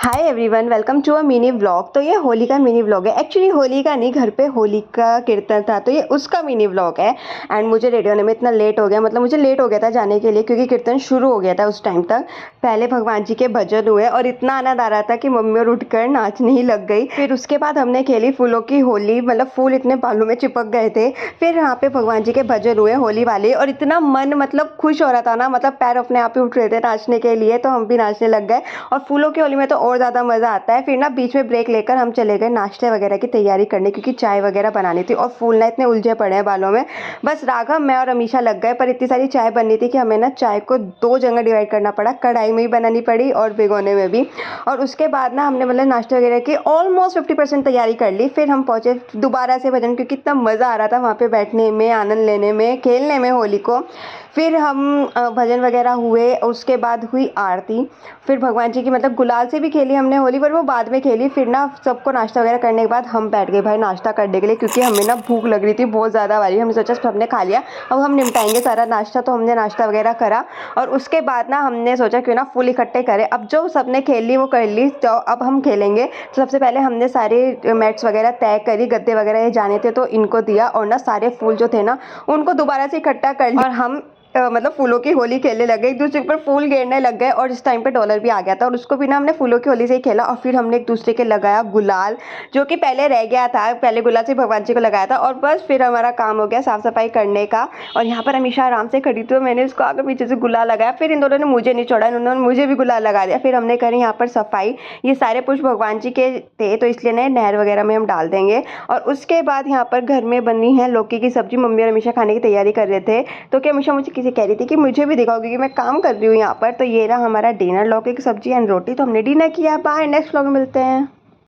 Hi everyone, welcome to a mini vlog. तो ये होली का मिनी व्लॉग है। एक्चुअली होली का नहीं, घर पे होली का कीर्तन था तो ये उसका मिनी व्लॉग है। एंड मुझे रेडी होने में इतना लेट हो गया, मतलब मुझे लेट हो गया था जाने के लिए, क्योंकि कीर्तन शुरू हो गया था उस टाइम तक। पहले भगवान जी के भजन हुए और इतना आनंद आ रहा था कि मम्मी और उठकर नाचने ही लग गई। फिर उसके बाद हमने खेली फूलों की होली, मतलब फूल इतने बालों में चिपक गए थे। फिर यहाँ पे भगवान जी के भजन हुए होली वाले, और इतना मन मतलब खुश हो रहा था ना, मतलब पैर अपने आप ही उठ रहे थे नाचने के लिए, तो हम भी नाचने लग गए। और फूलों की होली में तो और ज़्यादा मज़ा आता है। फिर ना बीच में ब्रेक लेकर हम चले गए नाश्ते वगैरह की तैयारी करने, क्योंकि चाय वगैरह बनानी थी। और फूल ना इतने उलझे पड़े हैं बालों में। बस राघव, मैं और अमीशा लग गए, पर इतनी सारी चाय बननी थी कि हमें ना चाय को 2 जगह डिवाइड करना पड़ा, कढ़ाई में ही बनानी पड़ी और भिगोने में भी। और उसके बाद ना हमने मतलब नाश्ते वगैरह की ऑलमोस्ट 50% तैयारी कर ली। फिर हम पहुँचे दोबारा से भजन, क्योंकि इतना मज़ा आ रहा था वहाँ पे बैठने में, आनंद लेने में, खेलने में होली को। फिर हम भजन वगैरह हुए, उसके बाद हुई आरती। फिर भगवान जी की मतलब गुलाल से भी खेली हमने होली, पर वो बाद में खेली। फिर ना सबको नाश्ता वगैरह करने के बाद हम बैठ गए भाई नाश्ता करने के लिए, क्योंकि हमें ना भूख लग रही थी बहुत ज़्यादा वाली। हमने सोचा सबने खा लिया, अब हम निपटाएंगे सारा नाश्ता, तो हमने नाश्ता वगैरह करा। और उसके बाद ना हमने सोचा क्यों ना फूल इकट्ठे करें। अब जो सबने खेल ली वो कर ली, तो अब हम खेलेंगे। तो सबसे पहले हमने सारे मैट्स वगैरह तय करी, गद्दे वगैरह ये जाने थे तो इनको दिया, और ना सारे फूल जो थे ना उनको दोबारा से इकट्ठा कर लिया। और हम मतलब फूलों की होली खेलने लग गए, एक दूसरे के ऊपर फूल गिरने लग गए। और इस टाइम पे डॉलर भी आ गया था, और उसको भी ना हमने फूलों की होली से ही खेला। और फिर हमने एक दूसरे के लगाया गुलाल, जो कि पहले रह गया था। पहले गुलाल से भगवान जी को लगाया था, और बस फिर हमारा काम हो गया साफ सफाई करने का। और यहाँ पर हमेशा आराम से खड़ी थी, तो मैंने उसको आगे पीछे से गुलाल लगाया। फिर इन दोनों ने मुझे नहीं छोड़ा, इन्होंने मुझे भी गुलाल लगा दिया। फिर हमने करी यहाँ पर सफाई। ये सारे पुष्प भगवान जी के थे, तो इसलिए ना नहर वगैरह में हम डाल देंगे। और उसके बाद यहाँ पर घर में बनी है लौकी की सब्जी। मम्मी और हमेशा खाने की तैयारी कर रहे थे, तो क्या हमेशा मुझे किसी कह रही थी कि मुझे भी दिखाओ, क्योंकि मैं काम कर रही हूँ यहाँ पर। तो ये रहा हमारा डिनर, लौकी की सब्जी एंड रोटी। तो हमने डिनर किया। बाय, नेक्स्ट व्लॉग में मिलते हैं।